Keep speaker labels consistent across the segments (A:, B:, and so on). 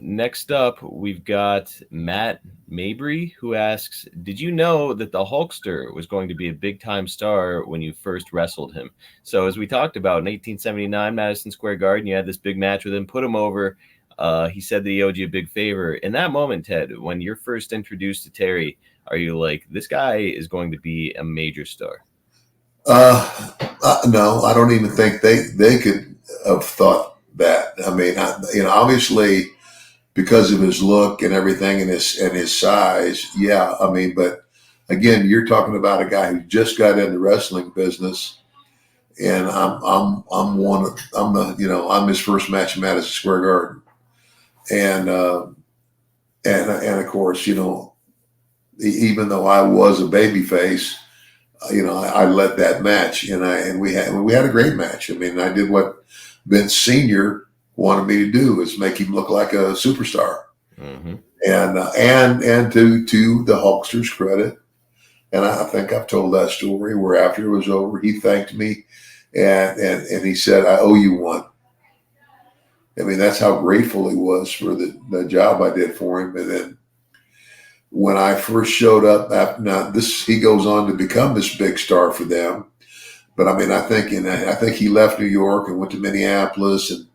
A: next up, we've got Matt Mabry, who asks, did you know that the Hulkster was going to be a big-time star when you first wrestled him? So as we talked about, in 1879, Madison Square Garden, you had this big match with him, put him over. He said that he owed you a big favor. In that moment, Ted, when you're first introduced to Terry, are you like, this guy is going to be a major star?
B: No, I don't even think they could have thought that. I mean, obviously because of his look and everything and his size, yeah. I mean, but again, you're talking about a guy who just got in the wrestling business, and I'm his first match in Madison Square Garden, and and of course, even though I was a baby face, I led that match, and we had a great match. I mean, I did what Vince Senior wanted me to do, is make him look like a superstar.
A: Mm-hmm.
B: And to the Hulkster's credit, and I think I've told that story, where after it was over, he thanked me, and he said, "I owe you one." I mean, that's how grateful he was for the job I did for him. And then when I first showed up, now he goes on to become this big star for them. But I mean, I think he left New York and went to Minneapolis and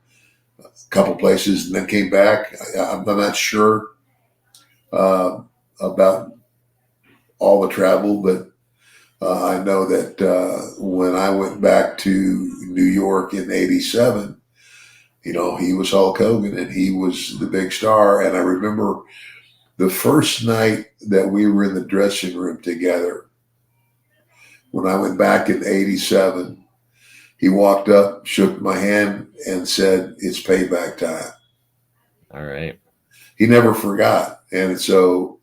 B: a couple places, and then came back. I'm not sure about all the travel, but I know that when I went back to New York in '87, he was Hulk Hogan and he was the big star. And I remember the first night that we were in the dressing room together, when I went back in '87, he walked up, shook my hand, and said, "It's payback time."
A: All right.
B: He never forgot. And so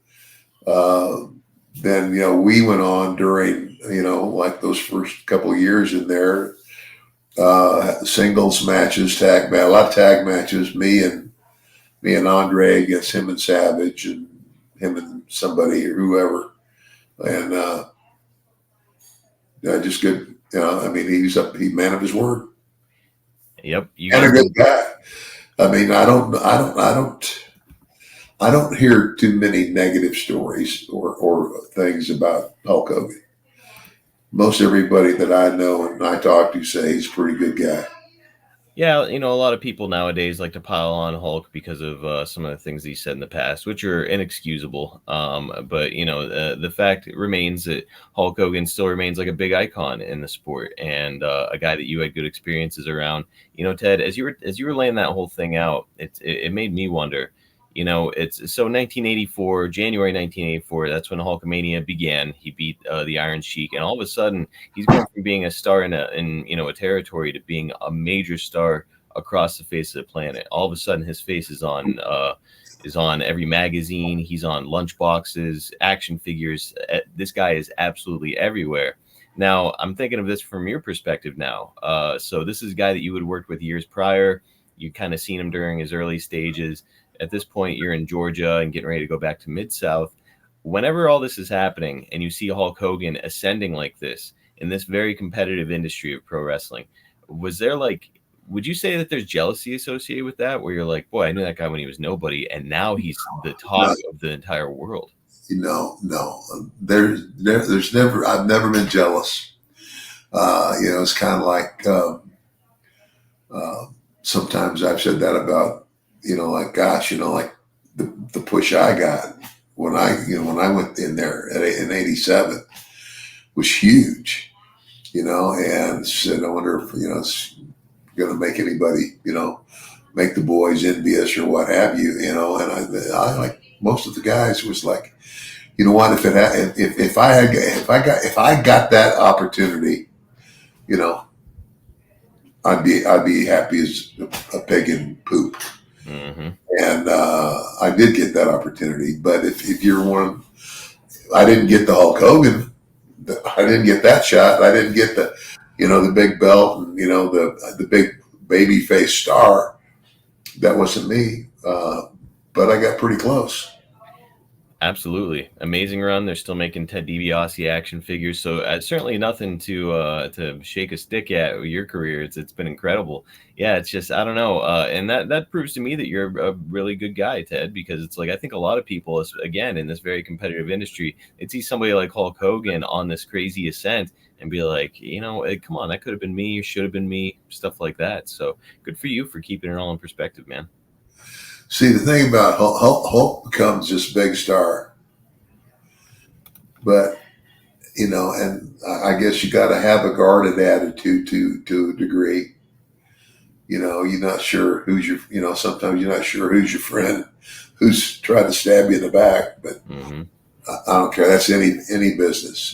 B: then, we went on during, like those first couple of years in there, singles matches, a lot of tag matches, me and Andre against him and Savage, and him and somebody or whoever. And just good. I mean, he man of his word.
A: Yep.
B: And a good guy. I mean, I don't hear too many negative stories or things about Hulk Hogan. Most everybody that I know and I talk to say he's a pretty good guy.
A: Yeah, a lot of people nowadays like to pile on Hulk because of some of the things he said in the past, which are inexcusable. But the fact remains that Hulk Hogan still remains like a big icon in the sport, and a guy that you had good experiences around. Ted, as you were laying that whole thing out, it made me wonder. It's so 1984, January 1984. That's when Hulkamania began. He beat the Iron Sheik, and all of a sudden, he's going from being a star in a territory to being a major star across the face of the planet. All of a sudden, his face is on every magazine. He's on lunch boxes, action figures. This guy is absolutely everywhere. Now, I'm thinking of this from your perspective now. So this is a guy that you had worked with years prior. You kind of seen him during his early stages. At this point, you're in Georgia and getting ready to go back to Mid-South. Whenever all this is happening and you see Hulk Hogan ascending like this in this very competitive industry of pro wrestling, would you say that there's jealousy associated with that, where you're like, boy, I knew that guy when he was nobody, and now he's the talk of the entire world?
B: No. There's never. I've never been jealous. It's kind of like sometimes I've said that about, like, gosh, like the push I got when I went in there in '87 was huge, and said, I wonder if, it's going to make anybody, make the boys envious or what have you, and I like most of the guys was like, you know what, if I got that opportunity, I'd be happy as a pig in poop.
A: Mm-hmm.
B: And I did get that opportunity. But if you're one, I didn't get the Hulk Hogan. I didn't get that shot. I didn't get the big belt and, the big baby face star. That wasn't me. But I got pretty close.
A: Absolutely, amazing run. They're still making Ted DiBiase action figures, so certainly nothing to shake a stick at with your career. It's been incredible. Yeah, it's just I don't know, and that proves to me that you're a really good guy, Ted, because it's like I think a lot of people, again in this very competitive industry, they see somebody like Hulk Hogan on this crazy ascent and be like, come on, that could have been me, should have been me, stuff like that. So good for you for keeping it all in perspective, man.
B: See, the thing about Hulk becomes this big star, but and I guess you got to have a guarded attitude to a degree. You're not sure who's sometimes you're not sure who's your friend, who's tried to stab you in the back, but
A: Hmm.
B: I don't care. That's any business.